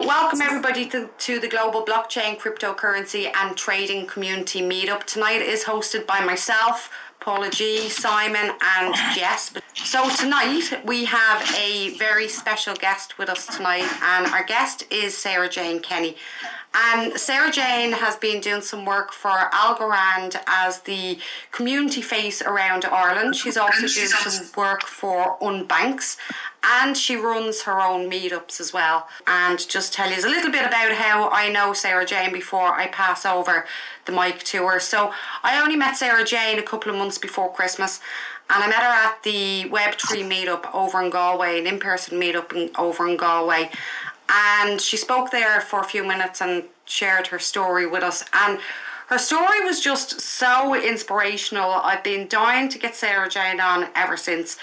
Welcome everybody to the Global Blockchain, Cryptocurrency and Trading Community Meetup. Tonight is hosted by myself, Paula G, Simon and Jess. So tonight we have a very special guest with us tonight, and our guest is Sara Jane Kenny. And Sara Jane has been doing some work for Algorand as the community face around Ireland. She's also doing some work for Unbanx, and she runs her own meetups as well. And just tell you a little bit about how I know Sara Jane before I pass over the mic to her. So I only met Sara Jane a couple of months before Christmas, and I met her at the web3 meetup over in Galway, an in-person meetup over in Galway. And she spoke there for a few minutes and shared her story with us. And her story was just so inspirational. I've been dying to get Sara Jane on ever since,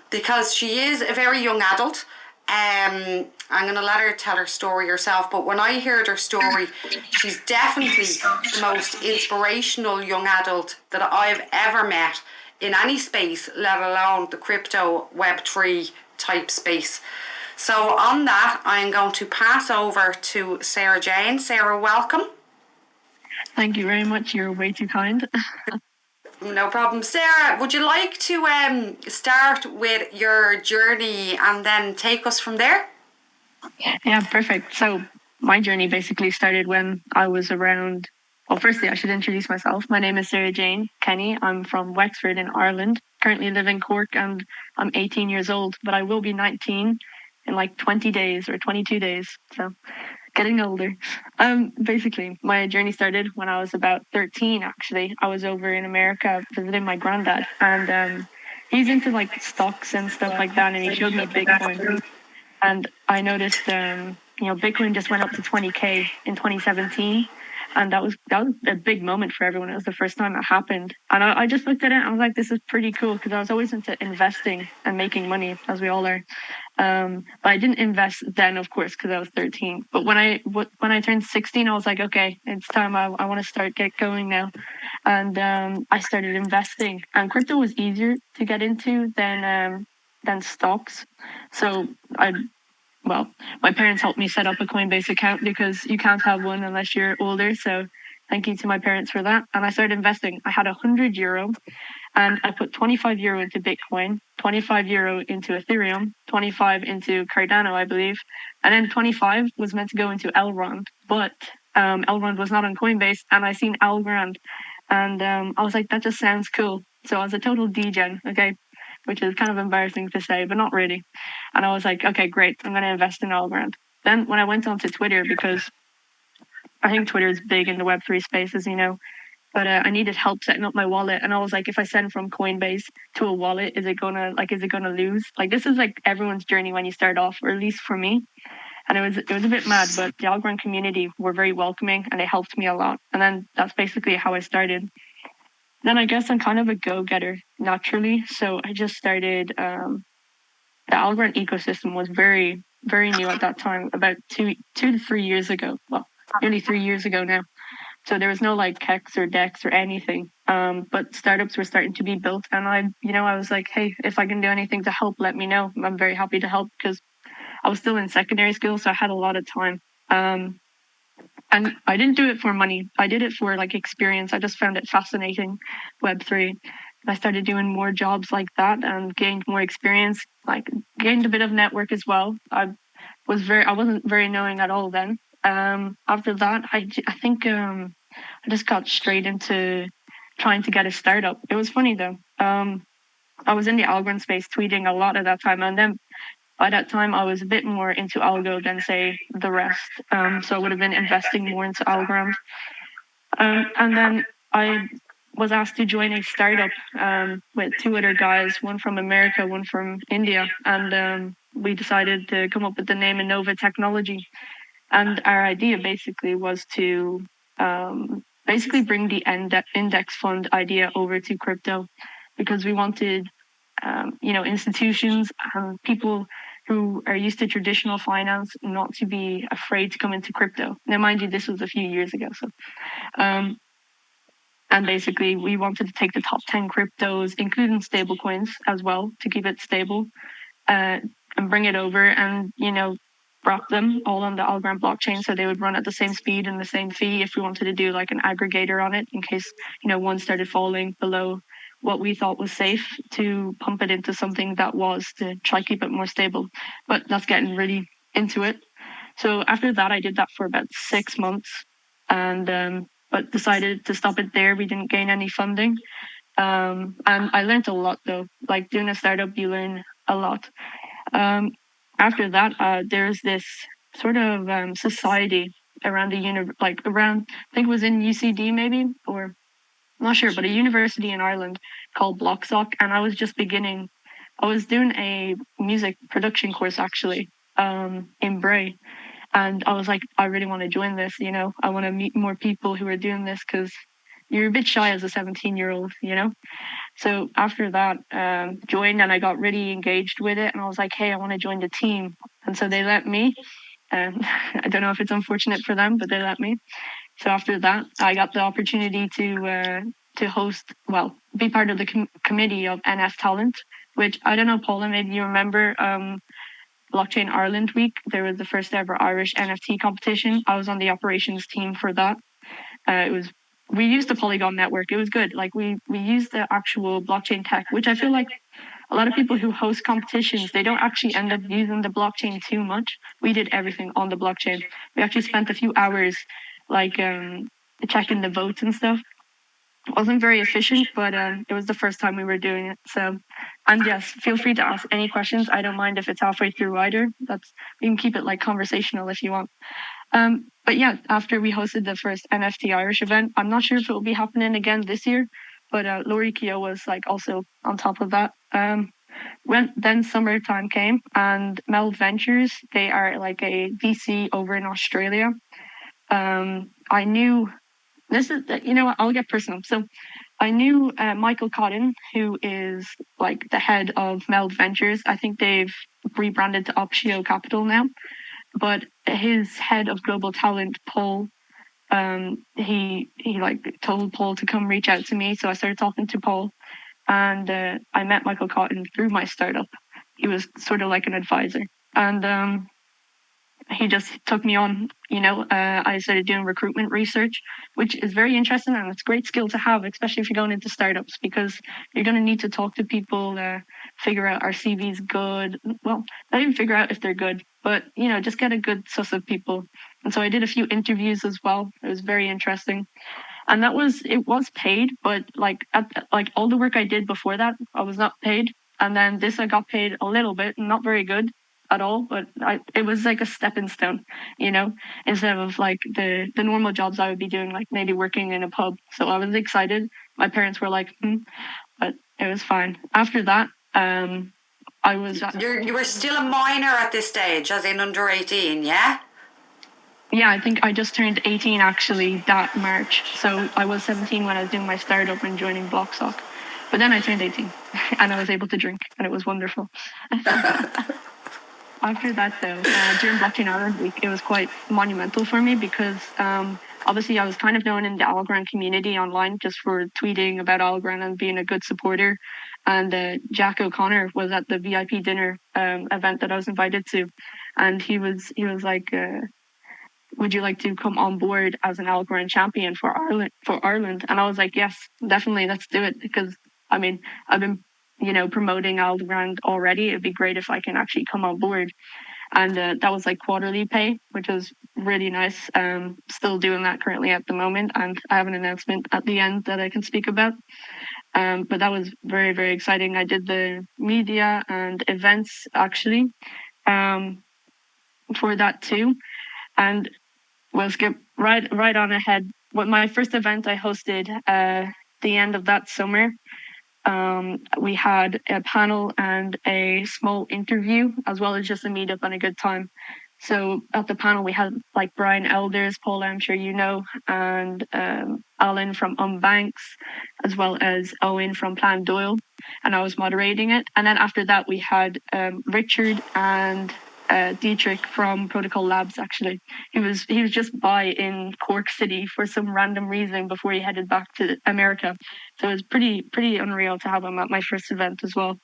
because she is a very young adult. I'm going to let her tell her story herself, but when I heard her story, she's definitely the most inspirational young adult that I've ever met in any space, let alone the crypto Web3 type space. So on that, I'm going to pass over to Sara Jane. Sara, welcome. Thank you very much. You're way too kind. No problem. Sara, would you like to start with your journey and then take us from there? Yeah, perfect. So my journey basically started when I was around... Well, firstly, I should introduce myself. My name is Sara Jane Kenny. I'm from Wexford in Ireland. Currently live in Cork, and I'm 18 years old, but I will be 19 in like 20 days or 22 days. So getting older. Basically, my journey started when I was about 13, actually. I was over in America visiting my granddad, and he's into like stocks and stuff like that, and he showed me Bitcoin. And I noticed, Bitcoin just went up to 20K in 2017. And that was a big moment for everyone. It was the first time it happened. And I just looked at it and I was like, this is pretty cool, because I was always into investing and making money, as we all are. But I didn't invest then, of course, because I was 13. But when I turned 16, I was like, okay, it's time. I want to get going now. And I started investing. And crypto was easier to get into than stocks. So my parents helped me set up a Coinbase account, because you can't have one unless you're older. So thank you to my parents for that. And I started investing. I had €100 and I put €25 into Bitcoin, €25 into Ethereum, 25 into Cardano, I believe. And then 25 was meant to go into Algorand, but Algorand was not on Coinbase, and I seen Algorand, and I was like, that just sounds cool. So I was a total degen, okay, which is kind of embarrassing to say, but not really. And I was like, okay, great, I'm going to invest in Algorand. Then when I went onto Twitter, because I think Twitter is big in the Web3 space, as you know, but I needed help setting up my wallet. And I was like, if I send from Coinbase to a wallet, is it gonna lose? Like, this is like everyone's journey when you start off, or at least for me. And it was a bit mad, but the Algorand community were very welcoming and they helped me a lot. And then that's basically how I started. Then I guess I'm kind of a go-getter naturally. So I just started, the Algorand ecosystem was very, very new at that time, about 2 to 3 years ago. Well, nearly 3 years ago now. So there was no like Kex or Dex or anything. But startups were starting to be built. And I was like, hey, if I can do anything to help, let me know. I'm very happy to help, because I was still in secondary school, so I had a lot of time. And I didn't do it for money. I did it for like experience. I just found it fascinating, Web3. I started doing more jobs like that and gained more experience, like gained a bit of network as well. I wasn't very knowing at all then. After that, I think I just got straight into trying to get a startup. It was funny though. I was in the Algorand space tweeting a lot at that time, and then by that time I was a bit more into algo than say the rest. So I would have been investing more into Algorand. And then I was asked to join a startup with 2 other guys, one from America, one from India, and we decided to come up with the name Innova Technology. And our idea basically was to bring the index fund idea over to crypto, because we wanted, institutions and people who are used to traditional finance not to be afraid to come into crypto. Now, mind you, this was a few years ago. So, and basically we wanted to take the top 10 cryptos, including stablecoins as well, to keep it stable, and bring it over and, wrap them all on the Algorand blockchain, so they would run at the same speed and the same fee if we wanted to do like an aggregator on it, in case one started falling below what we thought was safe, to pump it into something that was, to try keep it more stable. But that's getting really into it. So after that, I did that for about 6 months, and but decided to stop it there. We didn't gain any funding. And I learned a lot though. Like doing a startup, you learn a lot. After that, there's this sort of society around around, I think it was in UCD maybe, or I'm not sure, but a university in Ireland called Blocksock. And I was just beginning. I was doing a music production course actually in Bray. And I was like, I really want to join this, I want to meet more people who are doing this, because you're a bit shy as a 17-year-old. So after that, joined, and I got really engaged with it. And I was like, hey, I want to join the team. And so they let me. And I don't know if it's unfortunate for them, but they let me. So after that, I got the opportunity to host, be part of the committee of NF Talent, which I don't know, Paula, maybe you remember. Blockchain Ireland Week, there was the first ever Irish NFT competition. I was on the operations team for that. We used the Polygon network. It was good. Like we used the actual blockchain tech, which I feel like a lot of people who host competitions, they don't actually end up using the blockchain too much. We did everything on the blockchain. We actually spent a few hours checking the votes and stuff. It wasn't very efficient, but it was the first time we were doing it. So, and yes, feel free to ask any questions. I don't mind if it's halfway through either. You can keep it like conversational if you want. But yeah, after we hosted the first NFT Irish event, I'm not sure if it will be happening again this year, but Laurie Keogh was like also on top of that. When then summertime came, and Meld Ventures, they are like a VC over in Australia. I knew this is, what, I'll get personal. So I knew Michael Cotton, who is like the head of Meld Ventures. I think they've rebranded to Optio Capital now. But his head of global talent, Paul, he like told Paul to come reach out to me. So I started talking to Paul, and I met Michael Cotton through my startup. He was sort of like an advisor, and he just took me on. I started doing recruitment research, which is very interesting, and it's a great skill to have, especially if you're going into startups, because you're going to need to talk to people, figure out our CV's good. Well, not even figure out if they're good, but just get a good suss of people. And so I did a few interviews as well. It was very interesting, and it was paid, but like all the work I did before that, I was not paid. And then this, I got paid a little bit, not very good at all, but it was like a stepping stone, instead of like the normal jobs I would be doing, like maybe working in a pub. So I was excited. My parents were like, but it was fine. After that, I was. You were still a minor at this stage, as in under 18, yeah? Yeah, I think I just turned 18 actually that March. So I was 17 when I was doing my startup and joining Blocksock. But then I turned 18 and I was able to drink, and it was wonderful. After that, though, during Blockchain Ireland Week, it was quite monumental for me because obviously I was kind of known in the Algorand community online just for tweeting about Algorand and being a good supporter. And Jack O'Connor was at the VIP dinner event that I was invited to, and he was like, would you like to come on board as an Algorand champion for Ireland? And I was like, yes, definitely, let's do it, because I've been promoting Algorand already. It'd be great if I can actually come on board. And that was like quarterly pay, which was really nice. Still doing that currently at the moment, and I have an announcement at the end that I can speak about. But that was very, very exciting. I did the media and events actually for that too. And we'll skip right on ahead. My first event I hosted the end of that summer. We had a panel and a small interview, as well as just a meetup and a good time. So at the panel, we had like Brian Elders, Paul, I'm sure you know, and Alan from Unbanx, as well as Owen from Plan Doyle, and I was moderating it. And then after that, we had Richard and Dietrich from Protocol Labs. Actually, he was just in Cork City for some random reason before he headed back to America. So it was pretty unreal to have him at my first event as well.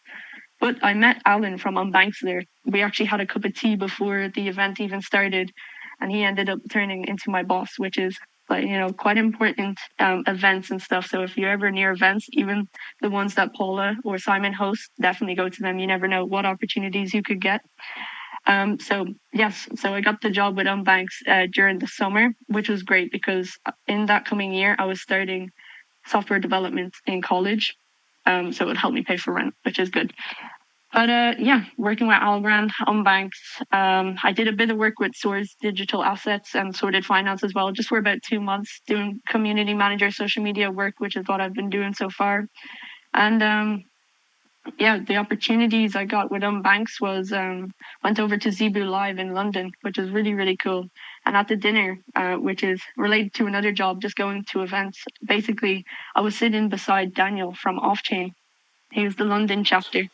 But I met Alan from Unbanx there. We actually had a cup of tea before the event even started, and he ended up turning into my boss, which is quite important events and stuff. So if you're ever near events, even the ones that Paula or Simon host, definitely go to them. You never know what opportunities you could get. So I got the job with Unbanx during the summer, which was great because in that coming year I was starting software development in college. So it would help me pay for rent, which is good. But working with Algorand, Unbanx, I did a bit of work with Thur's digital assets and sorted finance as well, just for about 2 months doing community manager social media work, which is what I've been doing so far. And the opportunities I got with Unbanx was went over to Zebu Live in London, which is really, really cool. And at the dinner, which is related to another job, just going to events, basically I was sitting beside Daniel from Offchain. He was the London chapter.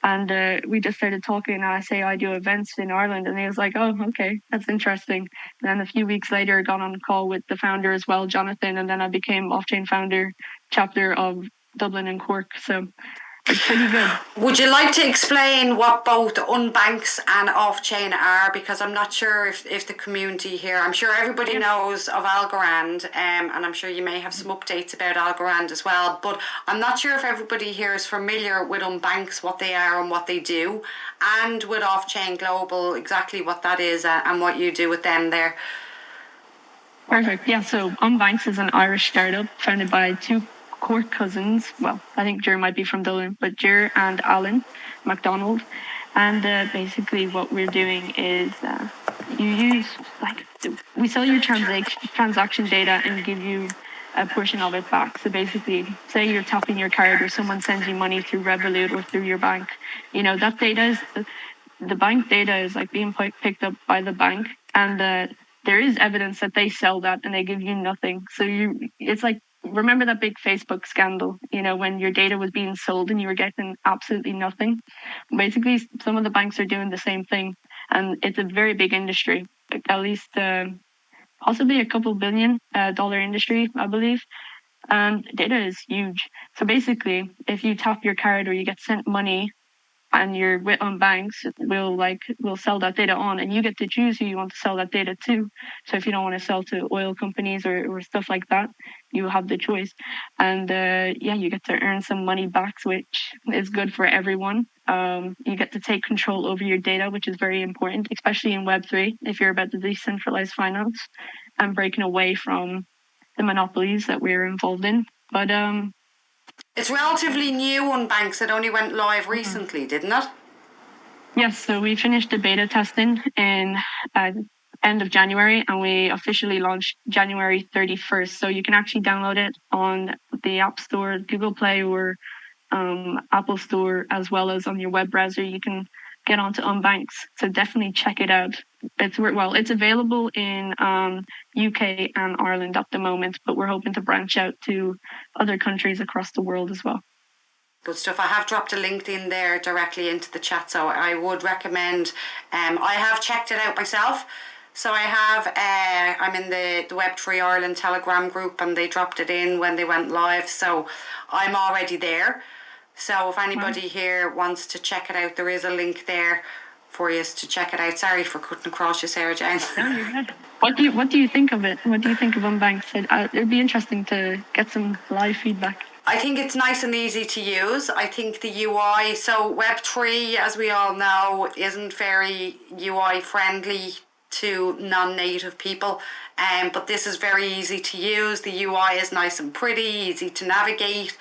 And we just started talking, and I say I do events in Ireland, and he was like, oh, okay, that's interesting. And then a few weeks later, I got on a call with the founder as well, Jonathan, and then I became Offchain founder chapter of Dublin and Cork. So it's pretty good. Would you like to explain what both Unbanx and Offchain are? Because I'm not sure if the community here, I'm sure everybody knows of Algorand, and I'm sure you may have some updates about Algorand as well, but I'm not sure if everybody here is familiar with Unbanx, what they are and what they do, and with Offchain Global, exactly what that is and what you do with them there. Perfect. Yeah, so Unbanx is an Irish startup founded by two Cork cousins. Well, I think Jer might be from Dublin, but Jer and Alan MacDonald. And basically what we're doing is we sell your transaction data and give you a portion of it back. So basically, say you're tapping your card or someone sends you money through Revolut or through your bank, that data is, the bank data is like being picked up by the bank, and there is evidence that they sell that and they give you nothing. So it's like, remember that big Facebook scandal, when your data was being sold and you were getting absolutely nothing? Basically, some of the banks are doing the same thing, and it's a very big industry, at least possibly a couple $billion industry, I believe. And data is huge. So basically, if you tap your card or you get sent money and you're with Unbanx, we'll sell that data on, and you get to choose who you want to sell that data to. So if you don't want to sell to oil companies or stuff like that, you have the choice. And you get to earn some money back, which is good for everyone. You get to take control over your data, which is very important, especially in web3, if you're about the decentralized finance and breaking away from the monopolies that we're involved in. But it's relatively new Unbanx. It only went live recently, didn't it? Yes, so we finished the beta testing in end of January, and we officially launched January 31st. So you can actually download it on the App Store, Google Play, or Apple Store, as well as on your web browser. You can get onto Unbanx. So definitely check it out. It's available in UK and Ireland at the moment, but we're hoping to branch out to other countries across the world as well. Good stuff. I have dropped a link in there directly into the chat, so I would recommend. I have checked it out myself. So I have, I'm in the web3 Ireland Telegram group, and they dropped it in when they went live. So I'm already there. So if anybody here wants to check it out, there is a link there for you to check it out. Sorry for cutting across you, Sara Jane. No, you're good. What do you think of it? What do you think of Unbanx? It'd be interesting to get some live feedback. I think it's nice and easy to use. I think the UI, so Web3, as we all know, isn't very UI friendly to non-native people, but this is very easy to use. The UI is nice and pretty, easy to navigate,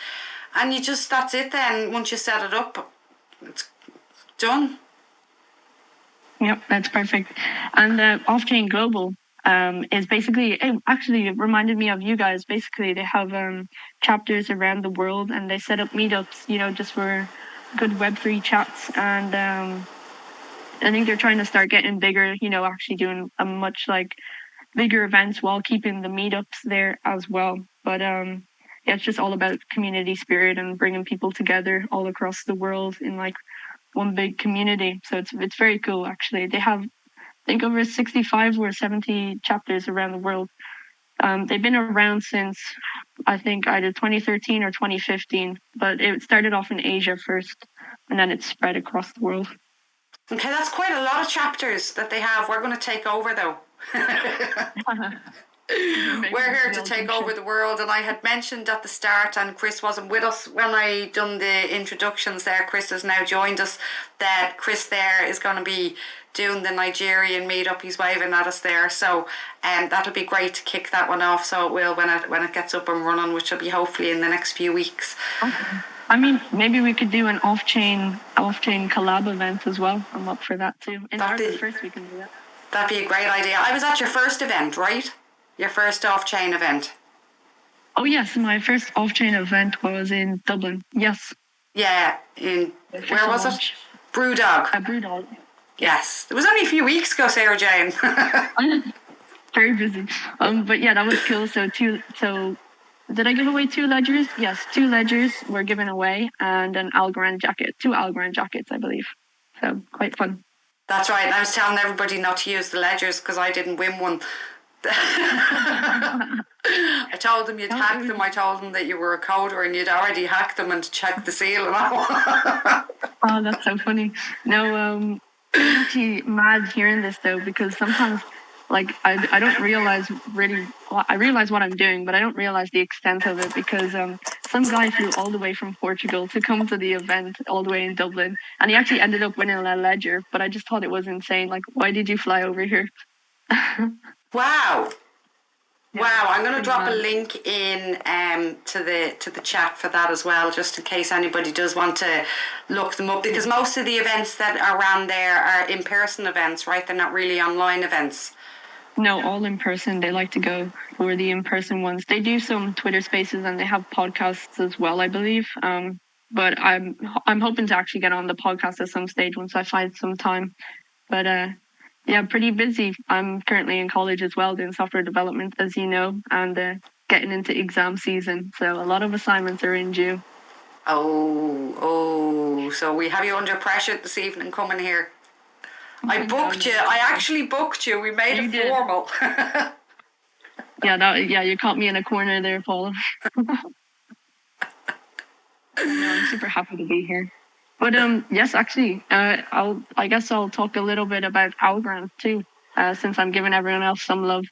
and that's it then. Once you set it up, it's done. Yep, that's perfect. And Offchain Global is basically, it reminded me of you guys. Basically, they have chapters around the world, and they set up meetups, just for good Web3 chats. And I think they're trying to start getting bigger, actually doing a much bigger events while keeping the meetups there as well. But it's just all about community spirit and bringing people together all across the world in one big community. So it's very cool, actually. They have, I think, over 65 or 70 chapters around the world. They've been around since, I think, either 2013 or 2015, but it started off in Asia first, and then it spread across the world. Okay, that's quite a lot of chapters that they have. We're going to take over, though. We're here to take over the world, and I had mentioned at the start, and Chris wasn't with us when I done the introductions there. Chris has now joined us. That Chris there is going to be doing the Nigerian meetup. He's waving at us there, so that'll be great to kick that one off. So it will when it gets up and running, which will be hopefully in the next few weeks. Okay. I mean, maybe we could do an off-chain collab event as well. I'm up for that too. In Ireland first, we can do that. That'd be a great idea. I was at your first event, right? Your first off-chain event. Oh yes, my first off-chain event was in Dublin. Yes. Yeah, where was it? Brewdog. Brewdog. Yes, it was only a few weeks ago, Sara Jane. Very busy. But yeah, that was cool. So did I give away 2 ledgers? Yes, 2 ledgers were given away and an Algorand jacket. 2 Algorand jackets, I believe. So quite fun. That's right. And I was telling everybody not to use the ledgers because I didn't win one. I told them you'd hack them. I told them that you were a coder and you'd already hacked them and checked the seal and all. Oh, that's so funny. No, I'm actually mad hearing this though, because sometimes like I don't realize really, well, I realize what I'm doing, but I don't realize the extent of it because some guy flew all the way from Portugal to come to the event all the way in Dublin, and he actually ended up winning a ledger, but I just thought it was insane. Like, why did you fly over here? Wow. Yeah, wow, I'm going to drop a link in to the chat for that as well, just in case anybody does want to look them up, because most of the events that are around there are in-person events, right? They're not really online events. No, all in person. They like to go for the in-person ones. They do some Twitter Spaces and they have podcasts as well, I believe. But I'm hoping to actually get on the podcast at some stage once I find some time. But yeah, pretty busy. I'm currently in college as well, doing software development, as you know, and getting into exam season. So a lot of assignments are in due. So we have you under pressure this evening coming here. I booked you. I actually booked you. We made it formal. Yeah, you caught me in a corner there, Paula. I'm super happy to be here. But yes, actually, I guess I'll talk a little bit about Algorand too, since I'm giving everyone else some love.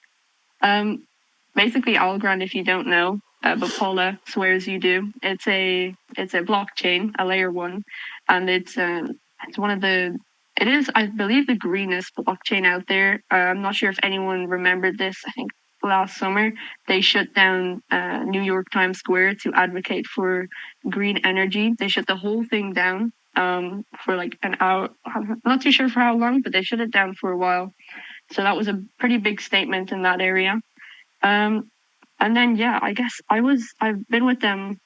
Basically, Algorand, if you don't know, but Paula swears you do. It's a blockchain, a layer 1, and it's one of the. It is, I believe, the greenest blockchain out there. I'm not sure if anyone remembered this. I think last summer they shut down New York Times Square to advocate for green energy. They shut the whole thing down for like an hour. I'm not too sure for how long, but they shut it down for a while. So that was a pretty big statement in that area. And then yeah, I guess I've been with them.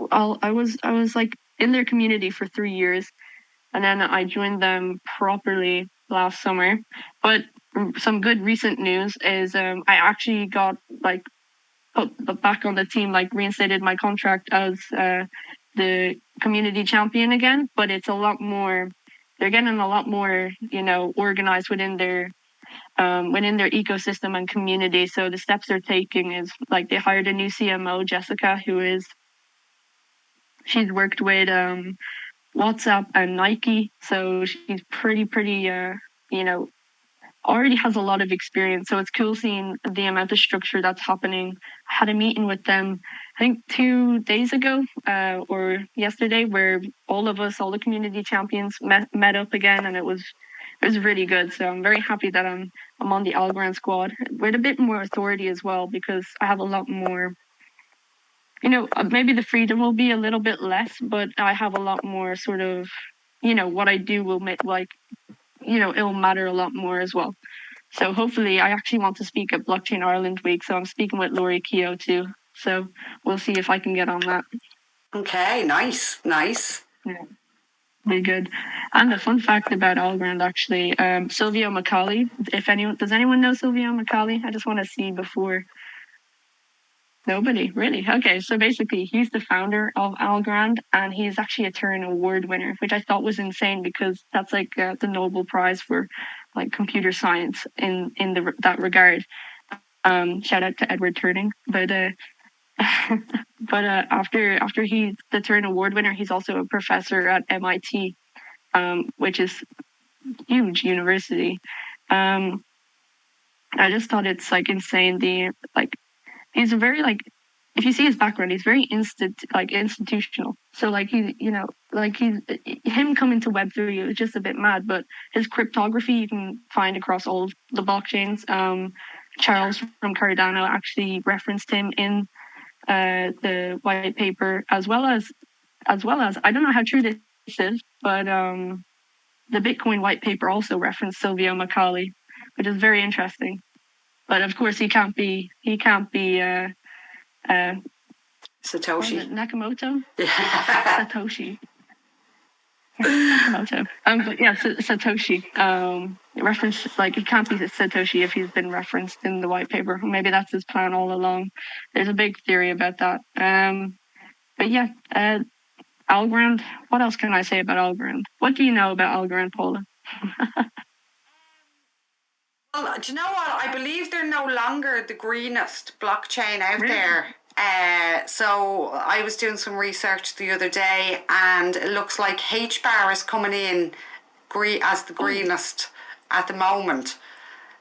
I was like in their community for 3 years. And then I joined them properly last summer. But some good recent news is I actually got like put back on the team, like reinstated my contract as the community champion again. But it's a lot more. They're getting a lot more, organized within their ecosystem and community. So the steps they're taking is like they hired a new CMO, Jessica, she's worked with WhatsApp and Nike. So she's pretty, already has a lot of experience. So it's cool seeing the amount of structure that's happening. I had a meeting with them, I think 2 days ago or yesterday, where all the community champions met up again, and it was really good. So I'm very happy that I'm on the Algorand squad with a bit more authority as well, because I have a lot more. Maybe the freedom will be a little bit less, but I have a lot more sort of, what I do will make it'll matter a lot more as well. So hopefully I actually want to speak at Blockchain Ireland Week. So I'm speaking with Laurie Keogh too. So we'll see if I can get on that. Okay, nice. Yeah, be good. And a fun fact about Algorand actually, Silvio Macaulay. Does anyone know Silvio Macaulay? I just want to see before. Nobody, really? Okay, so basically he's the founder of Algorand, and he's actually a Turing Award winner, which I thought was insane because that's like the Nobel Prize for like computer science in that regard. Shout out to Edward Turning. But after he's the Turing Award winner, he's also a professor at MIT, which is huge university. I just thought it's like insane. He's a very if you see his background, he's very institutional. So him coming to Web3, it was just a bit mad. But his cryptography you can find across all the blockchains. Charles from Cardano actually referenced him in the white paper, as well as I don't know how true this is, but the Bitcoin white paper also referenced Silvio Macaulay, which is very interesting. But of course, he can't be Satoshi. Nakamoto? Yeah. Satoshi. Nakamoto. But yeah, Satoshi. Reference it can't be Satoshi if he's been referenced in the white paper. Maybe that's his plan all along. There's a big theory about that. But yeah, Algorand. What else can I say about Algorand? What do you know about Algorand, Paula? Well, do you know what? I believe they're no longer the greenest blockchain out Really? there. So I was doing some research the other day, and it looks like HBAR is coming in as the greenest at the moment.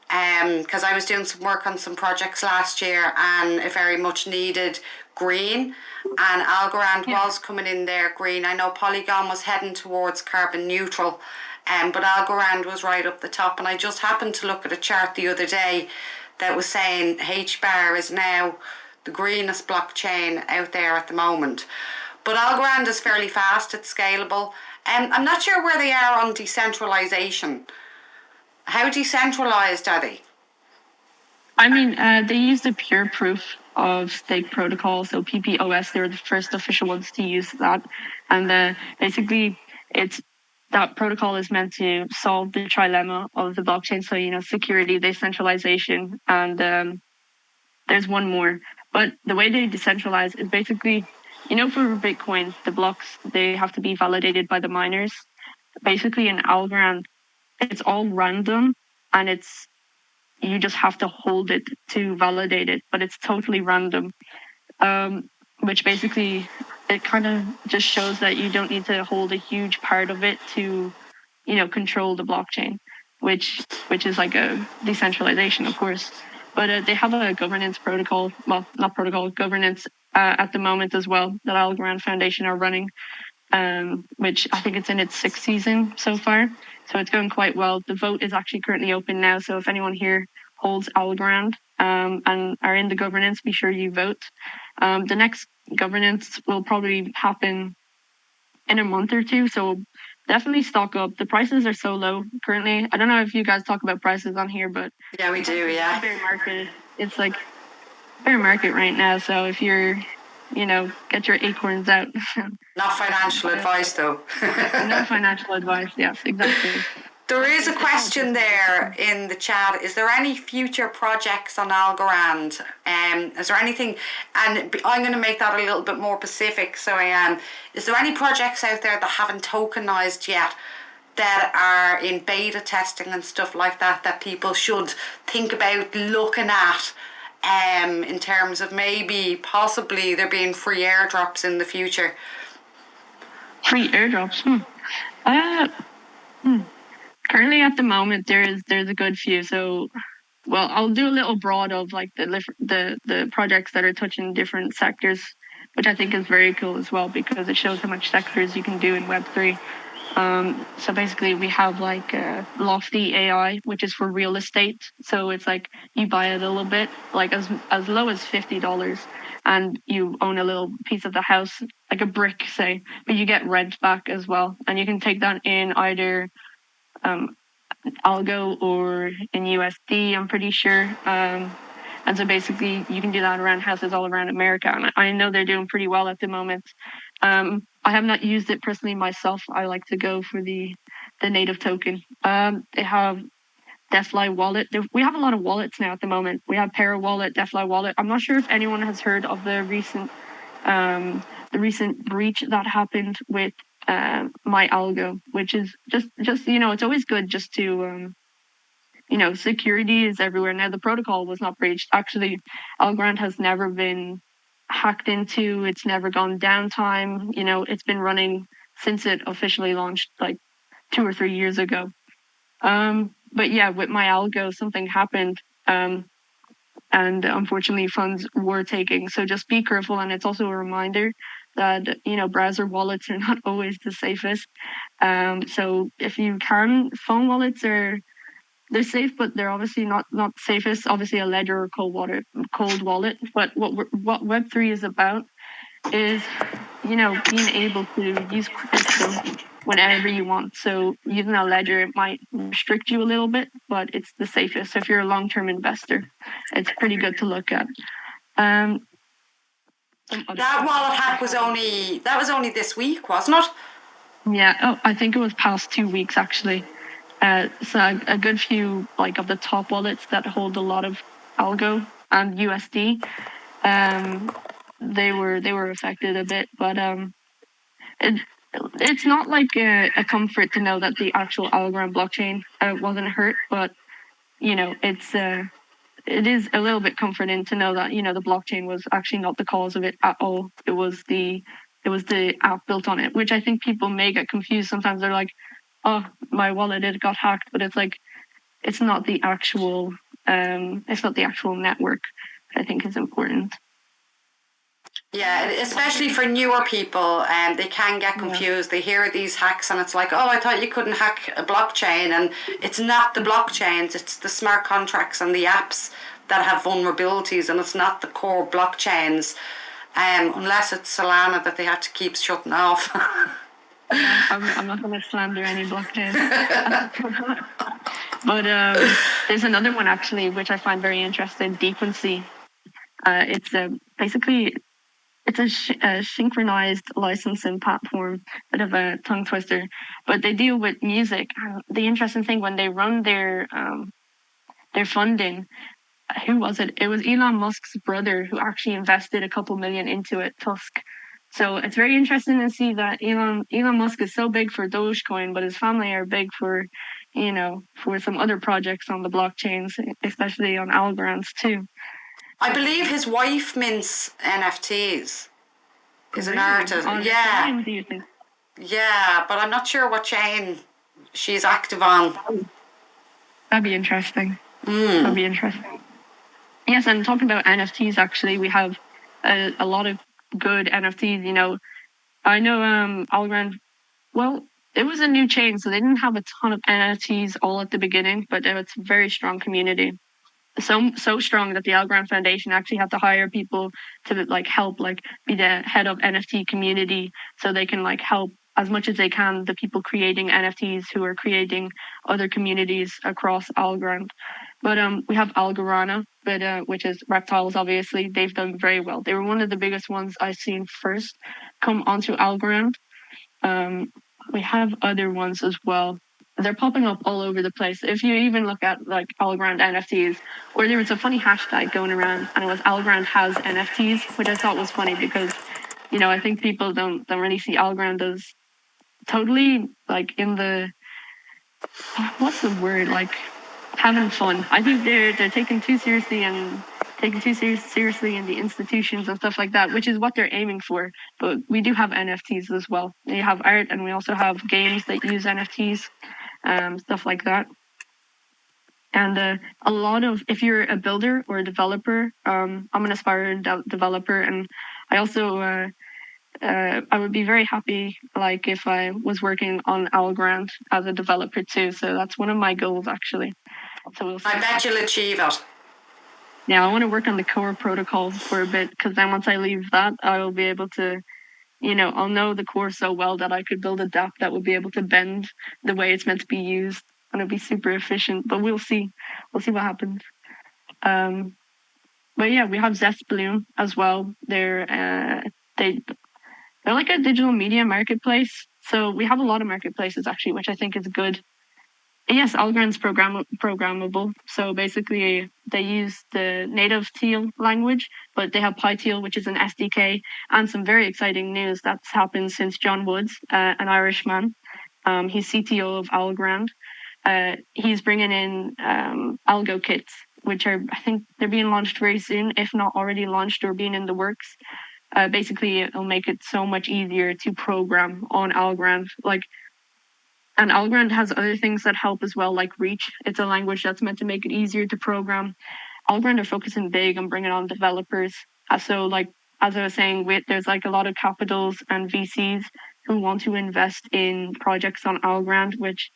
Because I was doing some work on some projects last year, and it very much needed green, and Algorand was coming in there green. I know Polygon was heading towards carbon neutral, but Algorand was right up the top. And I just happened to look at a chart the other day that was saying HBAR is now the greenest blockchain out there at the moment. But Algorand is fairly fast, it's scalable. I'm not sure where they are on decentralization. How decentralized are they? I mean, they use the pure proof of stake protocol, so PPOS. They were the first official ones to use that, and basically, that protocol is meant to solve the trilemma of the blockchain. So security, decentralization, and there's one more. But the way they decentralize is basically, for Bitcoin, the blocks they have to be validated by the miners. Basically, in Algorand, it's all random, and you just have to hold it to validate it, but it's totally random. Which basically it kind of just shows that you don't need to hold a huge part of it to, control the blockchain, which is like a decentralization, of course. But they have a governance protocol, well, not protocol, governance at the moment as well that Algorand Foundation are running, which I think it's in its 6th season so far. So it's going quite well. The vote is actually currently open now. So if anyone here holds Algorand and are in the governance, be sure you vote. The next governance will probably happen in a month or two. So definitely stock up. The prices are so low currently. I don't know if you guys talk about prices on here, but yeah, we do. Yeah, bear market. It's like bear market right now. So if you're, get your acorns out. Not financial advice, though. No financial advice. Yes, exactly. There is a question there in the chat. Is there any future projects on Algorand? Is there anything, and I'm going to make that a little bit more specific, so I am. Is there any projects out there that haven't tokenized yet that are in beta testing and stuff like that people should think about looking at in terms of maybe possibly there being free airdrops in the future? Free airdrops? Currently, at the moment, there's a good few. So, well, I'll do a little broad of like the projects that are touching different sectors, which I think is very cool as well because it shows how much sectors you can do in Web3. So basically, we have like Lofty AI, which is for real estate. So it's like you buy it a little bit, like as low as $50, and you own a little piece of the house, like a brick, say, but you get rent back as well, and you can take that in either algo or in USD, I'm pretty sure. And so basically you can do that around houses all around America. And I know they're doing pretty well at the moment. I have not used it personally myself. I like to go for the native token. They have DeFi wallet. We have a lot of wallets now at the moment. We have Para wallet, DeFi wallet. I'm not sure if anyone has heard of the recent breach that happened with my algo, which is just it's always good just to security is everywhere. Now, the protocol was not breached. Actually, Algorand has never been hacked into. It's never gone downtime. It's been running since it officially launched like 2 or 3 years ago. But yeah, with my algo, something happened. And unfortunately, funds were taken. So just be careful. And it's also a reminder that, browser wallets are not always the safest. So if you can, phone wallets they're safe, but they're obviously not safest. Obviously, a ledger or cold wallet. But what Web3 is about is, being able to use crypto whenever you want. So using a ledger, it might restrict you a little bit, but it's the safest. So if you're a long-term investor, it's pretty good to look at. That wallet hack was only this week, wasn't it? Yeah. Oh, I think it was past 2 weeks actually. So a good few of the top wallets that hold a lot of algo and USD, they were affected a bit, but it's not like a comfort to know that the actual Algorand blockchain wasn't hurt, but it is a little bit comforting to know that the blockchain was actually not the cause of it at all. It was the app built on it, which I think people may get confused. Sometimes they're like, "Oh, my wallet it got hacked," but it's like it's not the actual network. I think is important. Yeah, especially for newer people, they can get confused. They hear these hacks and it's like, oh, I thought you couldn't hack a blockchain. And it's not the blockchains, it's the smart contracts and the apps that have vulnerabilities, and it's not the core blockchains, unless it's Solana that they have to keep shutting off. I'm not going to slander any blockchain. But there's another one actually, which I find very interesting, Dequency. It's basically... It's a synchronized licensing platform, bit of a tongue twister, but they deal with music. The interesting thing, when they run their funding, who was it? It was Elon Musk's brother who actually invested a couple million into it, Tusk. So it's very interesting to see that Elon Musk is so big for Dogecoin, but his family are big for, for some other projects on the blockchains, especially on Algorand's too. I believe his wife mints NFTs. Is an Really? artist. On Yeah. Ethereum, do you think? Yeah, but I'm not sure what chain she's active on. That'd be interesting. That'd be interesting. Yes, and talking about NFTs, actually, we have a lot of good NFTs. I know Algorand, well, it was a new chain, so they didn't have a ton of NFTs all at the beginning, but it's a very strong community. So strong that the Algorand Foundation actually had to hire people to help be the head of NFT community, so they can help as much as they can the people creating NFTs who are creating other communities across Algorand. But we have Algorand, which is reptiles. Obviously, they've done very well. They were one of the biggest ones I've seen first come onto Algorand. We have other ones as well. They're popping up all over the place. If you even look at Algorand NFTs, or there was a funny hashtag going around, and it was Algorand has NFTs, which I thought was funny because, I think people don't really see Algorand as totally in the, what's the word, having fun. I think they're taken too seriously and taken too seriously in the institutions and stuff like that, which is what they're aiming for. But we do have NFTs as well. We have art, and we also have games that use NFTs. Stuff like that. And a lot of, if you're a builder or a developer, I'm an aspiring developer, and I also I would be very happy if I was working on Algorand as a developer too. So that's one of my goals actually. So we'll see. I bet you'll achieve it. Yeah, I want to work on the core protocol for a bit, because then once I leave that, I will be able to, I'll know the core so well that I could build a DApp that will be able to bend the way it's meant to be used, and it'll be super efficient. But we'll see. We'll see what happens. But yeah, we have Zest Bloom as well. They're like a digital media marketplace. So we have a lot of marketplaces actually, which I think is good. Yes, Algorand's programmable. So basically, they use the native Teal language, but they have PyTeal, which is an SDK, and some very exciting news that's happened since John Woods, an Irishman, he's CTO of Algorand. he's bringing in algo kits, which are, I think they're being launched very soon, if not already launched or being in the works. Basically, it'll make it so much easier to program on Algorand. And Algorand has other things that help as well, like Reach. It's a language that's meant to make it easier to program. Algorand are focusing big on bringing on developers. So, as I was saying, there's a lot of capitals and VCs who want to invest in projects on Algorand, which,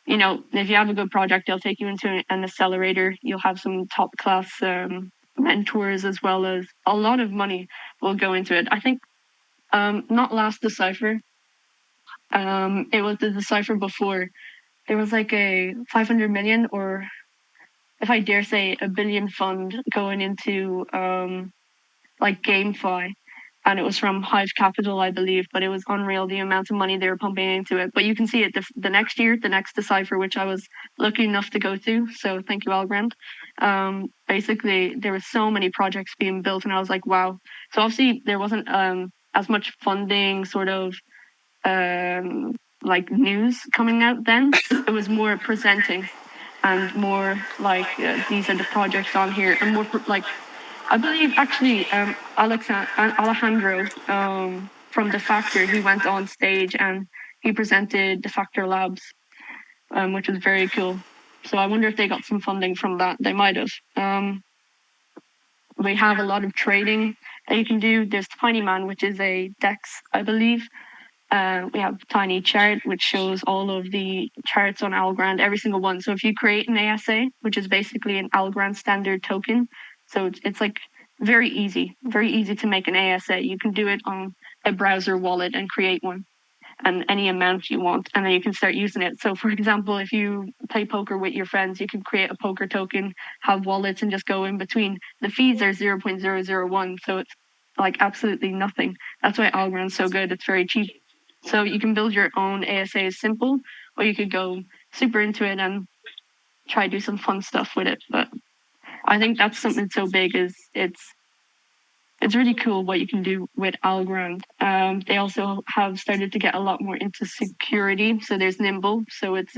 if you have a good project, they'll take you into an accelerator. You'll have some top class mentors, as well as a lot of money will go into it. I think not last Decipher. It was the Decipher before. There was a 500 million, or if I dare say, a billion fund going into GameFi. And it was from Hive Capital, I believe, but it was unreal the amount of money they were pumping into it. But you can see it the next year, the next Decipher, which I was lucky enough to go to. So thank you, Algorand. Basically, there were so many projects being built, and I was like, wow. So obviously, there wasn't as much funding, sort of news coming out then. It was more presenting and more these are the projects on here, and more I believe actually Alejandro from The Factor, he went on stage and he presented The Factor Labs, which was very cool. So I wonder if they got some funding from that. They might have. We have a lot of trading that you can do. There's Tiny Man, which is a DEX, I believe. We have Tiny Chart, which shows all of the charts on Algorand, every single one. So if you create an ASA, which is basically an Algorand standard token, so it's very easy to make an ASA. You can do it on a browser wallet and create one, and any amount you want, and then you can start using it. So for example, if you play poker with your friends, you can create a poker token, have wallets, and just go in between. The fees are 0.001, so it's absolutely nothing. That's why Algorand's so good. It's very cheap. So you can build your own ASA simple, or you could go super into it and try to do some fun stuff with it. But I think that's something so big, is it's really cool what you can do with Algorand. They also have started to get a lot more into security. So there's Nimble. So it's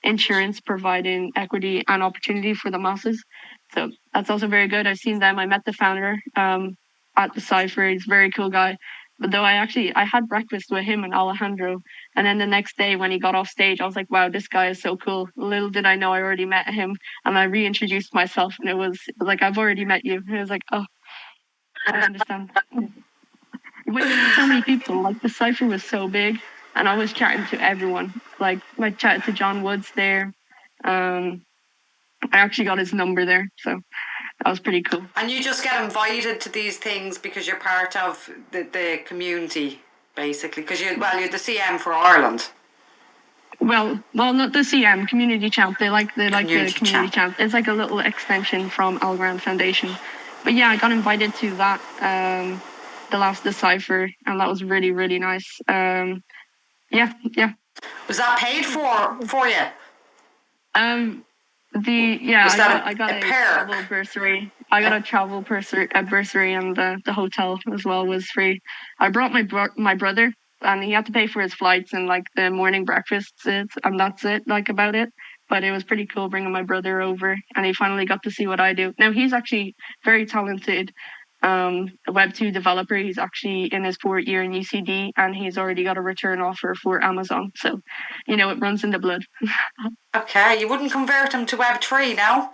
insurance providing equity and opportunity for the masses. So that's also very good. I've seen them. I met the founder at Decipher. He's a very cool guy. But though I had breakfast with him and Alejandro. And then the next day when he got off stage, I was like, wow, this guy is so cool. Little did I know I already met him. And I reintroduced myself, and it was like, I've already met you. And it was like, oh, I understand. With so many people, the Cypher was so big, and I was chatting to everyone. I chatted to John Woods there. I actually got his number there, so that was pretty cool. And you just get invited to these things because you're part of the community, basically, because you're the CM for Ireland. Well, not the CM, community champ. They like the community champ. It's like a little extension from Algorand Foundation. But yeah, I got invited to that, the last Decipher, and that was really, really nice. Yeah. Was that paid for you? I got a travel bursary. I got a travel bursary, and the hotel as well was free. I brought my brother, and he had to pay for his flights and the morning breakfasts, and that's it, about it. But it was pretty cool bringing my brother over, and he finally got to see what I do. Now he's actually very talented. A web2 developer. He's actually in his 4th year in UCD, and he's already got a return offer for Amazon. So, it runs in the blood. Okay, you wouldn't convert him to web3 now?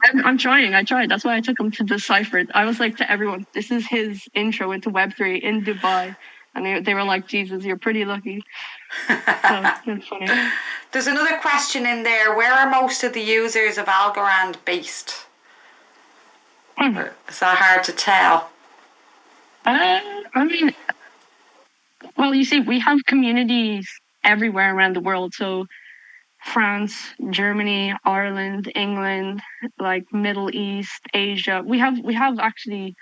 I'm trying. I tried. That's why I took him to Decipher. I was like to everyone, this is his intro into web3 in Dubai. And they were like, Jesus, you're pretty lucky. So it's funny. There's another question in there. Where are most of the users of Algorand based? Is that hard to tell? You see, we have communities everywhere around the world. So France, Germany, Ireland, England, Middle East, Asia. We have actually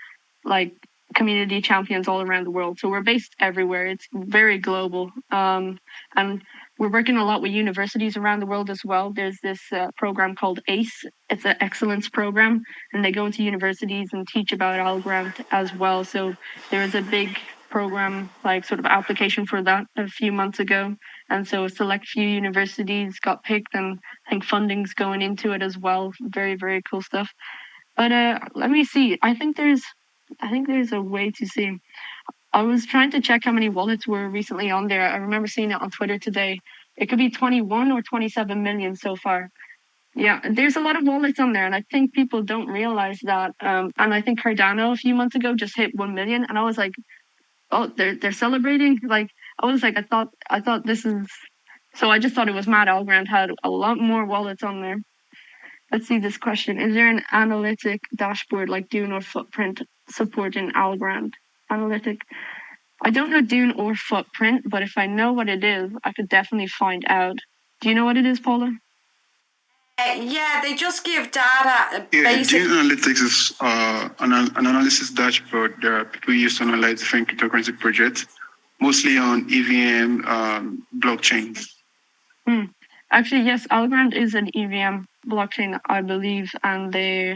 community champions all around the world. So we're based everywhere. It's very global. And we're working a lot with universities around the world as well. There's this program called ACE. It's an excellence program, and they go into universities and teach about Algorand as well. So there was a big program, sort of application for that a few months ago. And so a select few universities got picked, and I think funding's going into it as well. Very, very cool stuff. But let me see. I think there's a way to see. I was trying to check how many wallets were recently on there. I remember seeing it on Twitter today. It could be 21 or 27 million so far. Yeah, there's a lot of wallets on there, and I think people don't realize that. And I think Cardano a few months ago just hit 1 million, and I was like, oh, they're celebrating. Like, I was like, I thought this is. So I just thought it was mad. Algorand had a lot more wallets on there. Let's see this question. Is there an analytic dashboard like Dune or Footprint supporting Algorand? Analytic. I don't know Dune or Footprint, but if I know what it is, I could definitely find out. Do you know what it is, Paula? Yeah, they just give data. Yeah, Dune Analytics is an analysis dashboard that people use to analyze different cryptocurrency projects, mostly on EVM blockchains. Actually, yes, Algorand is an EVM blockchain, I believe, and they're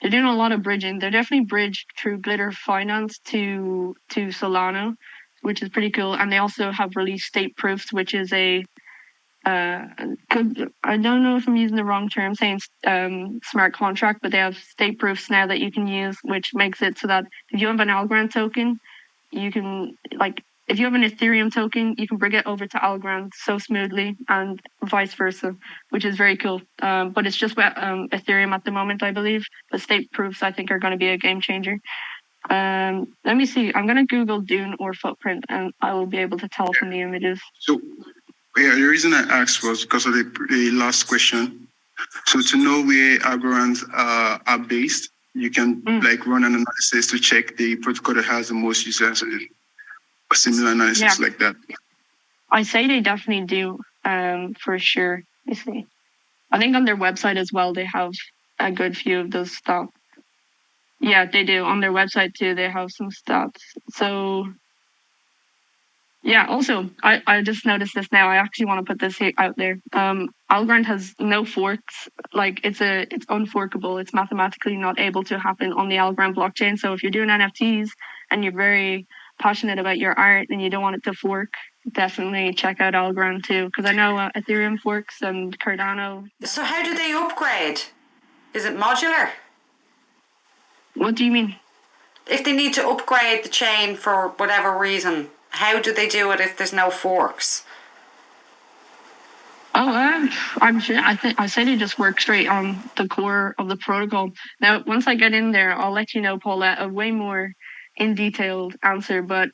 doing a lot of bridging. They're definitely bridged through Glitter Finance to Solana, which is pretty cool. And they also have released state proofs, which is a I don't know if I'm using the wrong term saying smart contract, but they have state proofs now that you can use, which makes it so that if you have an Algorand token, you can if you have an Ethereum token, you can bring it over to Algorand so smoothly, and vice versa, which is very cool. But it's just Ethereum at the moment, I believe. But state proofs, I think, are going to be a game changer. Let me see. I'm going to Google Dune or Footprint, and I will be able to tell from the images. So, yeah, the reason I asked was because of the last question. So to know where Algorands are based, you can run an analysis to check the protocol that has the most users. A similar analysis like that. I say they definitely do, for sure. You see, I think on their website as well, they have a good few of those stats. Yeah, they do. On their website too, they have some stats. So, yeah, also, I just noticed this now. I actually want to put this out there. Algorand has no forks. Like, it's unforkable. It's mathematically not able to happen on the Algorand blockchain. So if you're doing NFTs and you're very passionate about your art and you don't want it to fork, definitely check out Algorand too. Because I know Ethereum forks and Cardano. So how do they upgrade? Is it modular? What do you mean? If they need to upgrade the chain for whatever reason, how do they do it if there's no forks? Oh, I'm sure. I say they just work straight on the core of the protocol. Now, once I get in there, I'll let you know, Paula, a way more in detailed answer. But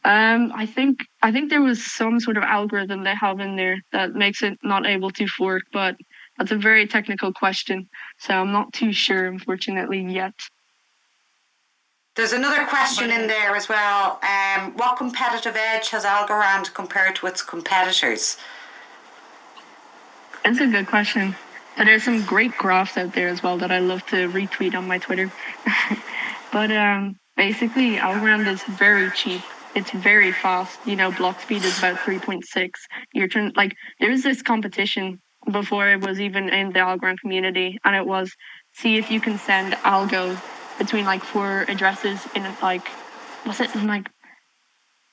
I think there was some sort of algorithm they have in there that makes it not able to fork. But that's a very technical question, so I'm not too sure, unfortunately, yet. There's another question in there as well. What competitive edge has Algorand compared to its competitors? That's a good question. And there's some great graphs out there as well that I love to retweet on my Twitter. But basically, Algorand is very cheap. It's very fast. You know, block speed is about 3.6. There was this competition before it was even in the Algorand community, and it was see if you can send algo between 4 addresses in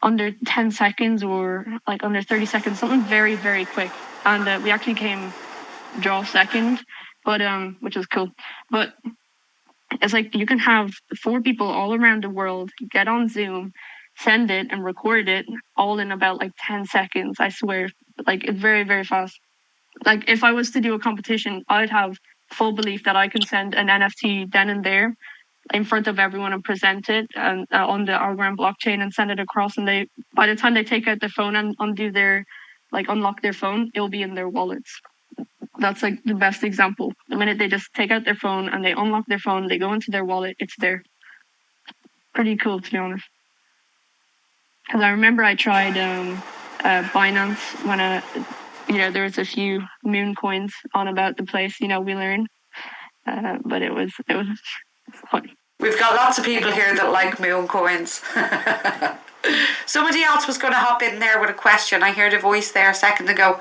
under 10 seconds or under 30 seconds, something very, very quick. And we actually came draw second, but which was cool. But it's you can have 4 people all around the world get on Zoom, send it and record it all in about 10 seconds. I swear, it's very, very fast. If I was to do a competition, I'd have full belief that I can send an NFT then and there in front of everyone and present it and on the Algorand blockchain and send it across. And by the time they take out their phone and undo their unlock their phone, it'll be in their wallets. That's the best example. The minute they just take out their phone and they unlock their phone, they go into their wallet, it's there. Pretty cool, to be honest. Because I remember I tried Binance when there was a few moon coins on about the place. We learn, but it was funny. We've got lots of people here that like moon coins. Somebody else was going to hop in there with a question. I heard a voice there a second ago.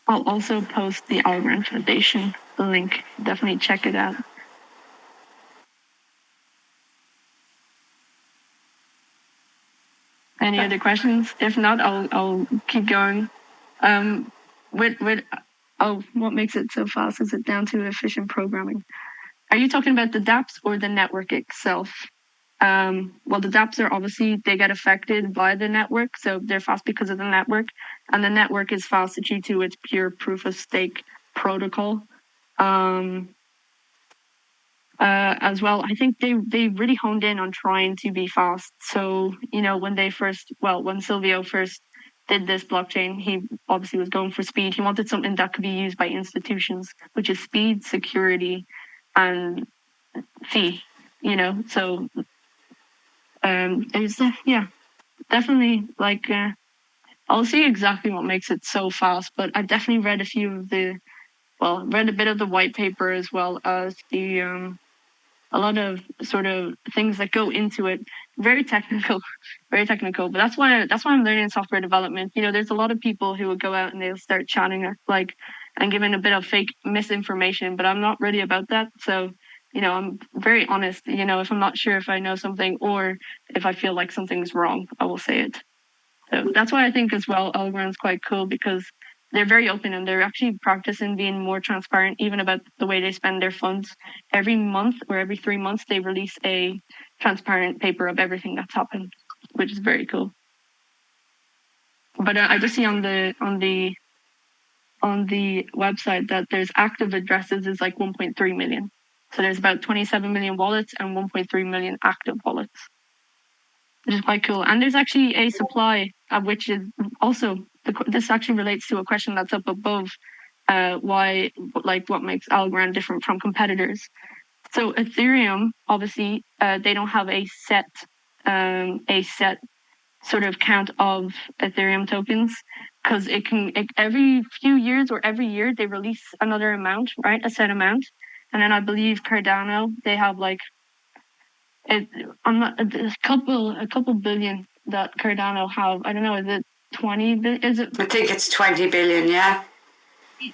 I'll also post the Algorand Foundation link. Definitely check it out. Any other questions? If not, I'll keep going. What makes it so fast? Is it down to efficient programming? Are you talking about the dApps or the network itself? Well, the dApps are obviously, they get affected by the network, so they're fast because of the network, and the network is fast due to its pure proof of stake protocol. As well, I think they really honed in on trying to be fast. So, when Silvio first did this blockchain, he obviously was going for speed. He wanted something that could be used by institutions, which is speed, security, and fee, so there's definitely I'll see exactly what makes it so fast, but I've definitely read read a bit of the white paper as well as a lot of sort of things that go into it. Very technical, very technical. But that's why I'm learning software development. There's a lot of people who will go out and they'll start chatting and giving a bit of fake misinformation, but I'm not really about that. So, I'm very honest. If I'm not sure if I know something or if I feel like something's wrong, I will say it. So that's why I think as well, Algorand's quite cool because they're very open and they're actually practicing being more transparent, even about the way they spend their funds. Every month or every 3 months, they release a transparent paper of everything that's happened, which is very cool. But I just see on the website that there's active addresses is like 1.3 million. So there's about 27 million wallets and 1.3 million active wallets, which is quite cool. And there's actually a supply, which is also, this actually relates to a question that's up above, what makes Algorand different from competitors. So Ethereum, obviously, they don't have a set sort of count of Ethereum tokens because every few years or every year they release another amount, right? A set amount. And then I believe Cardano, they have a couple billion that Cardano have. I don't know, is it 20 billion? Is it? I think it's 20 billion, yeah.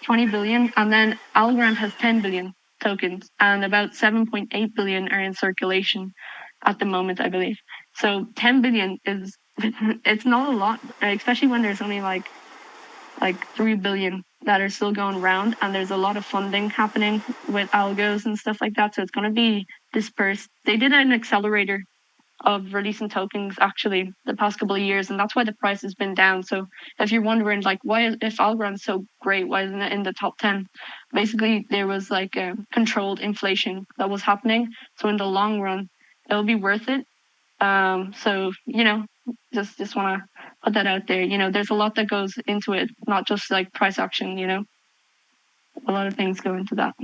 20 billion. And then Algorand has 10 billion tokens and about 7.8 billion are in circulation at the moment, I believe. So 10 billion it's not a lot, especially when there's only like 3 billion that are still going around and there's a lot of funding happening with algos and stuff like that. So it's going to be dispersed. They did an accelerator of releasing tokens actually the past couple of years, and that's why the price has been down. So if you're wondering if Algorand's so great, why isn't it in the top 10? Basically, there was controlled inflation that was happening. So in the long run, it'll be worth it. So just want to put that out there. There's a lot that goes into it, not just like price action. A lot of things go into that.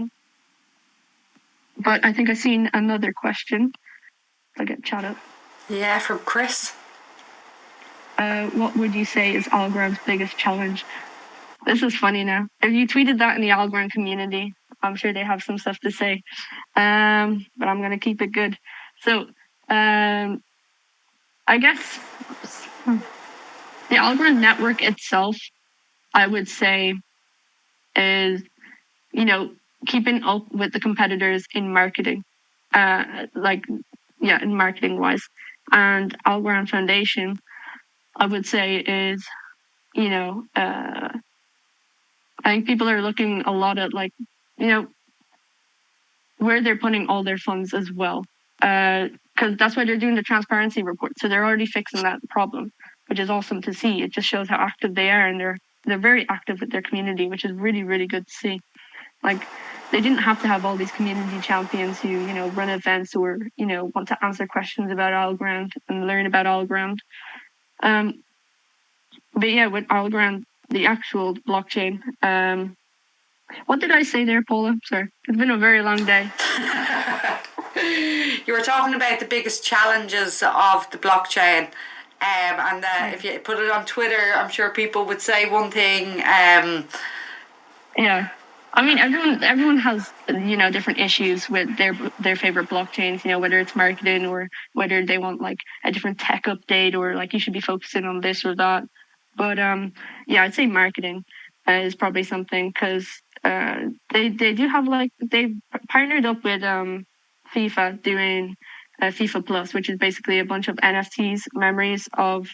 But I think I've seen another question. I'll get chat up. Yeah, from Chris. What would you say is Algorand's biggest challenge? This is funny now. If you tweeted that in the Algorand community, I'm sure they have some stuff to say. But I'm going to keep it good. So I guess the Algorand network itself, I would say, is, keeping up with the competitors in marketing, in marketing wise. And Algorand Foundation, I would say, is, I think people are looking a lot at where they're putting all their funds as well. Because that's why they're doing the transparency report. So they're already fixing that problem, which is awesome to see. It just shows how active they are, and they're very active with their community, which is really, really good to see. They didn't have to have all these community champions who, run events or, want to answer questions about Algorand and learn about Algorand. But yeah, with Algorand, the actual blockchain, what did I say there, Paula? Sorry, it's been a very long day. You were talking about the biggest challenges of the blockchain. If you put it on Twitter, I'm sure people would say one thing. Yeah. I mean, everyone has, different issues with their favorite blockchains, whether it's marketing or whether they want a different tech update or you should be focusing on this or that. But I'd say marketing is probably something because they do have they've partnered up with FIFA doing FIFA Plus, which is basically a bunch of NFTs, memories of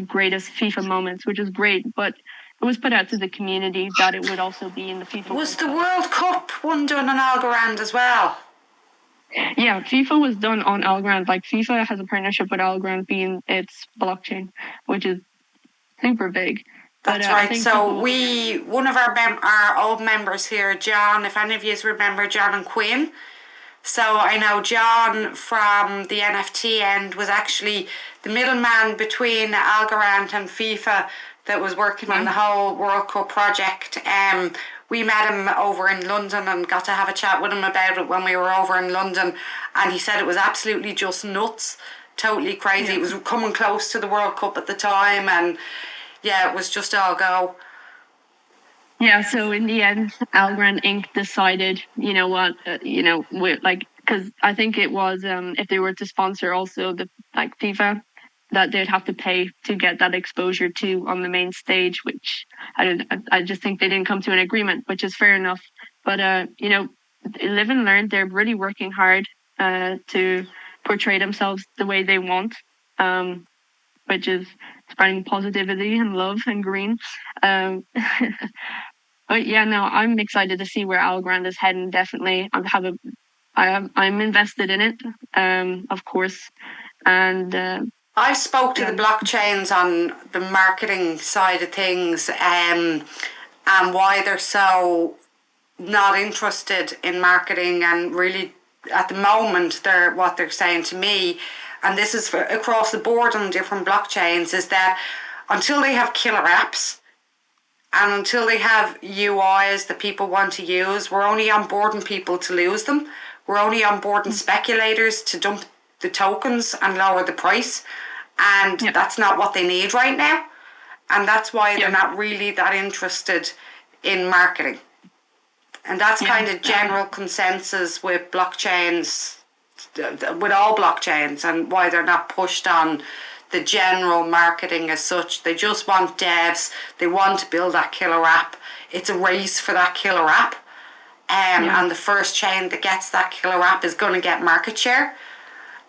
greatest FIFA moments, which is great. But it was put out to the community that it would also be in the FIFA. Was the World Cup one done on Algorand as well? Yeah, FIFA was done on Algorand. Like FIFA has a partnership with Algorand being its blockchain, which is super big. That's right. So one of our old members here, John, if any of you remember John and Quinn. So I know John from the NFT end was actually the middleman between Algorand and FIFA that was working on the whole World Cup project. We met him over in London and got to have a chat with him about it when we were over in London, and he said it was absolutely just nuts, totally crazy. It was coming close to the World Cup at the time, and yeah, it was just all go. Yeah, so in the end, Algorand Inc. decided, you know what, because I think it was if they were to sponsor also the FIFA, that they'd have to pay to get that exposure to on the main stage, which I just think they didn't come to an agreement, which is fair enough. But live and learn. They're really working hard to portray themselves the way they want, which is spreading positivity and love and green. But yeah, no, I'm excited to see where Algorand is heading. Definitely, I'm invested in it, of course, and I spoke to the blockchains on the marketing side of things, and why they're so not interested in marketing, and really at the moment what they're saying to me, and this is across the board on different blockchains, is that until they have killer apps and until they have UIs that people want to use, we're only onboarding people to lose them. We're only onboarding speculators to dump the tokens and lower the price. And that's not what they need right now. And that's why they're not really that interested in marketing. And that's kind of general consensus with blockchains, with all blockchains, and why they're not pushed on the general marketing as such. They just want devs. They want to build that killer app. It's a race for that killer app. And the first chain that gets that killer app is going to get market share.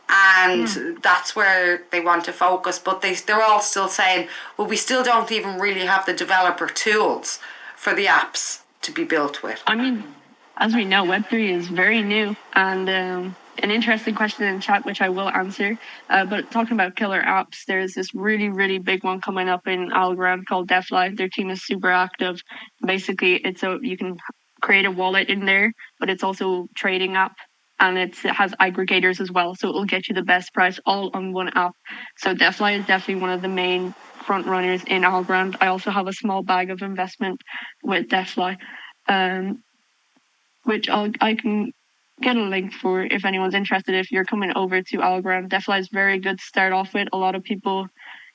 And that's where they want to focus. But they're all still saying, well, we still don't even really have the developer tools for the apps to be built with. I mean, as we know, web3 is very new, and an interesting question in chat, which I will answer. But talking about killer apps, there's this really, really big one coming up in Algorand called DeFi. Their team is super active. Basically, you can create a wallet in there, but it's also a trading app, and it has aggregators as well. So it will get you the best price all on one app. So DeFi is definitely one of the main front runners in Algorand. I also have a small bag of investment with DeFi, which I can get a link for if anyone's interested. If you're coming over to Algorand, DeFi is very good to start off with. A lot of people,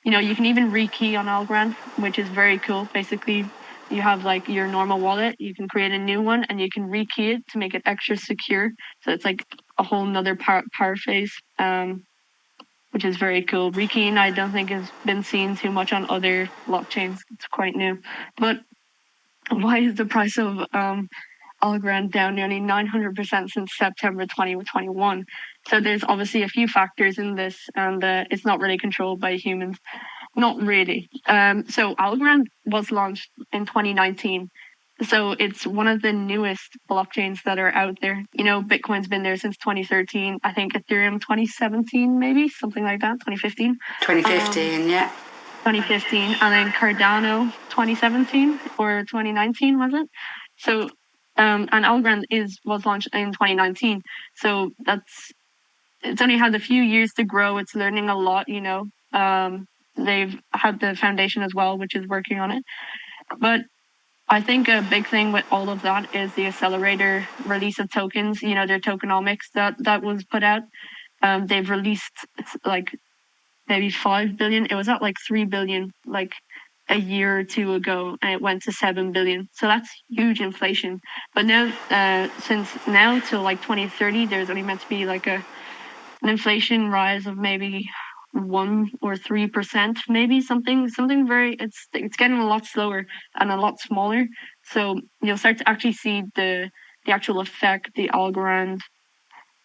you can even rekey on Algorand, which is very cool. Basically, you have like your normal wallet, you can create a new one and you can rekey it to make it extra secure. So it's like a whole nother paraphrase, which is very cool. Rekeying, I don't think has been seen too much on other blockchains. It's quite new. But why is the price of Algorand down nearly 900% since September 2021? So there's obviously a few factors in this, and it's not really controlled by humans. Not really. So Algorand was launched in 2019. So it's one of the newest blockchains that are out there. Bitcoin's been there since 2013. I think Ethereum 2017, maybe, something like that, 2015. 2015, yeah. 2015, and then Cardano 2017 or 2019, was it? So, and Algorand was launched in 2019. So it's only had a few years to grow. It's learning a lot, They've had the foundation as well, which is working on it. But I think a big thing with all of that is the accelerator release of tokens, their tokenomics that was put out. They've released like maybe 5 billion. It was at like 3 billion like a year or two ago, and it went to 7 billion. So that's huge inflation. But now, since now till like 2030, there's only meant to be like an inflation rise of maybe 1 or 3%, maybe something very. It's getting a lot slower and a lot smaller. So you'll start to actually see the actual effect the Algorand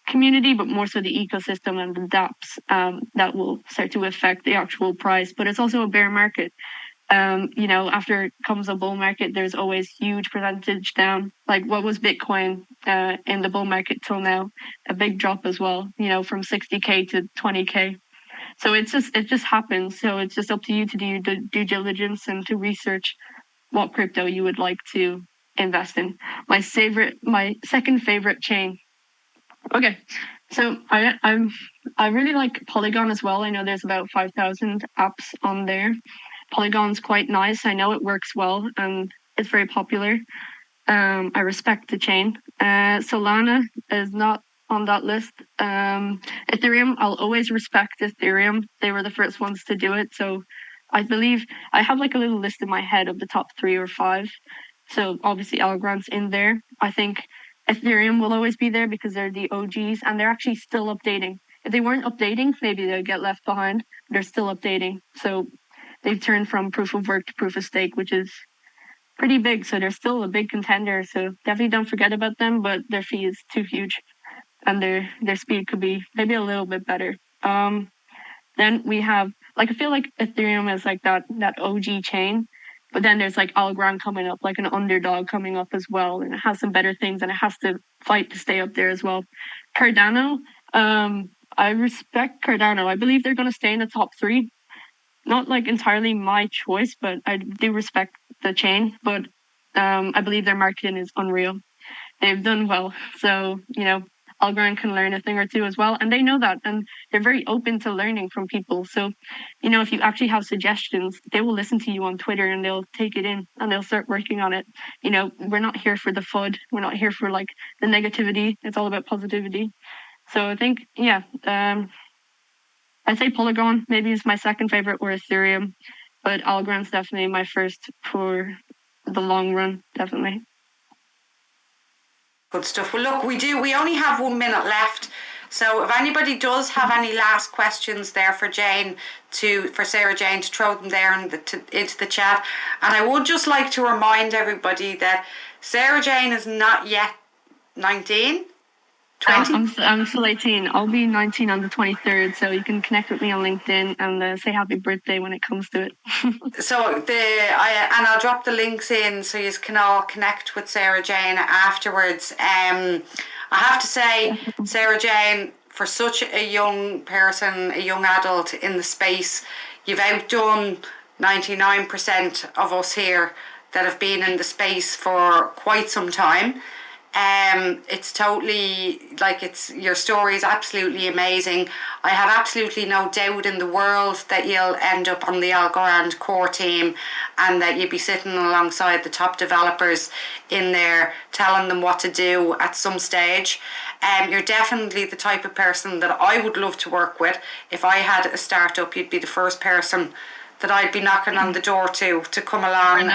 community, but more so the ecosystem and the dApps that will start to affect the actual price. But it's also a bear market. After comes a bull market, there's always huge percentage down. Like what was Bitcoin in the bull market till now? A big drop as well, from 60K to 20K. So it just happens. So it's just up to you to do your due diligence and to research what crypto you would like to invest in. My second favorite chain. Okay, so I really like Polygon as well. I know there's about 5,000 apps on there. Polygon's quite nice. I know it works well and it's very popular. I respect the chain. Solana is not on that list. Ethereum, I'll always respect Ethereum. They were the first ones to do it. So I believe I have like a little list in my head of the top 3 or 5. So obviously Algorand's in there. I think Ethereum will always be there because they're the OGs and they're actually still updating. If they weren't updating, maybe they'd get left behind. They're still updating. So they've turned from proof of work to proof of stake, which is pretty big. So they're still a big contender. So definitely don't forget about them, but their fee is too huge and their speed could be maybe a little bit better. Then we have, I feel like Ethereum is like that OG chain, but then there's like Algorand coming up, like an underdog coming up as well. And it has some better things and it has to fight to stay up there as well. Cardano, I respect Cardano. I believe they're going to stay in the top 3. Not like entirely my choice, but I do respect the chain. But I believe their marketing is unreal. They've done well. So, Algorand can learn a thing or two as well. And they know that. And they're very open to learning from people. So, if you actually have suggestions, they will listen to you on Twitter and they'll take it in and they'll start working on it. We're not here for the FUD. We're not here for like the negativity. It's all about positivity. So I think, I'd say Polygon maybe is my second favorite or Ethereum, but Algorand's definitely my first for the long run, definitely. Good stuff. Well, look, we only have 1 minute left. So if anybody does have any last questions there for Sara Jane to throw them there into the chat. And I would just like to remind everybody that Sara Jane is not yet 19. 20? I'm still 18. I'll be 19 on the 23rd, so you can connect with me on LinkedIn and say happy birthday when it comes to it. So I'll drop the links in so you can all connect with Sara Jane afterwards. I have to say, Sara Jane, for such a young person, a young adult in the space, you've outdone 99% of us here that have been in the space for quite some time. It's totally your story is absolutely amazing. I have absolutely no doubt in the world that you'll end up on the Algorand core team and that you'll be sitting alongside the top developers in there telling them what to do at some stage. You're definitely the type of person that I would love to work with. If I had a startup, you'd be the first person that I'd be knocking on the door to come along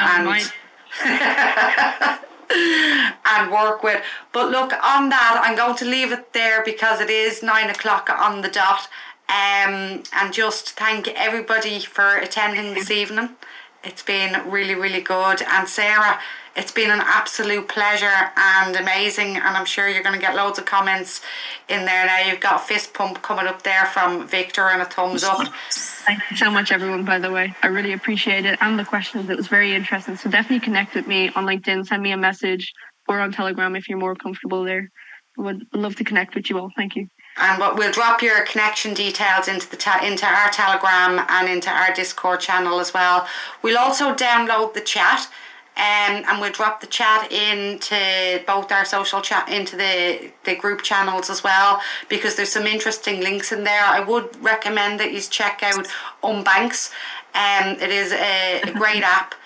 and work with. But look, on that, I'm going to leave it there because it is 9 o'clock on the dot. And just thank everybody for attending this evening. It's been really, really good. And Sara, it's been an absolute pleasure and amazing. And I'm sure you're going to get loads of comments in there now. You've got a fist pump coming up there from Victor and a thumbs up. Thank you so much, everyone, by the way. I really appreciate it. And the questions. It was very interesting. So definitely connect with me on LinkedIn. Send me a message or on Telegram if you're more comfortable there. I would love to connect with you all. Thank you. And we'll drop your connection details into our Telegram and into our Discord channel as well. We'll also download the chat, and we'll drop the chat into both our social chat, into the group channels as well, because there's some interesting links in there. I would recommend that you check out Unbanx. It is a great app.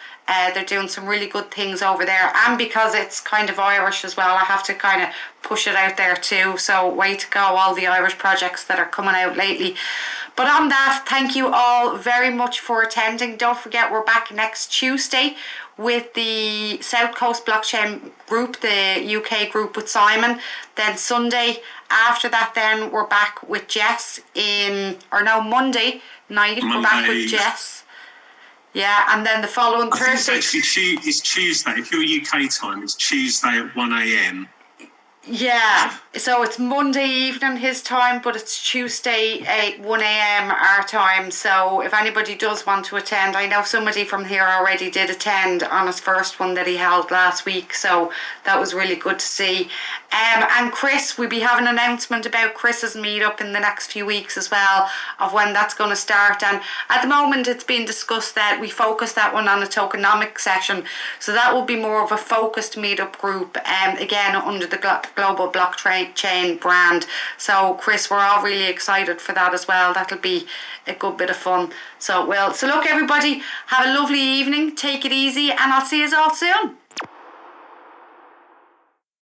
They're doing some really good things over there, and because it's kind of Irish as well, I have to kind of push it out there too. So way to go, all the Irish projects that are coming out lately. But on that, thank you all very much for attending. Don't forget, we're back next Tuesday with the South Coast Blockchain group, the UK group with Simon. Then Sunday after that, then we're back with Jess Monday night. We're back with Jess. Yeah, and then the following Thursday. It's Tuesday. If you're UK time, it's Tuesday at 1 a.m. Yeah, so it's Monday evening his time, but it's Tuesday at 1 a.m. our time. So if anybody does want to attend, I know somebody from here already did attend on his first one that he held last week. So that was really good to see. And Chris, we'll be having an announcement about Chris's meetup in the next few weeks as well, of when that's going to start. And at the moment, it's been discussed that we focus that one on a tokenomics session. So that will be more of a focused meetup group, again, under the global blockchain brand. So Chris, we're all really excited for that as well. That'll be a good bit of fun. So look, everybody, have a lovely evening, take it easy, and I'll see you all soon.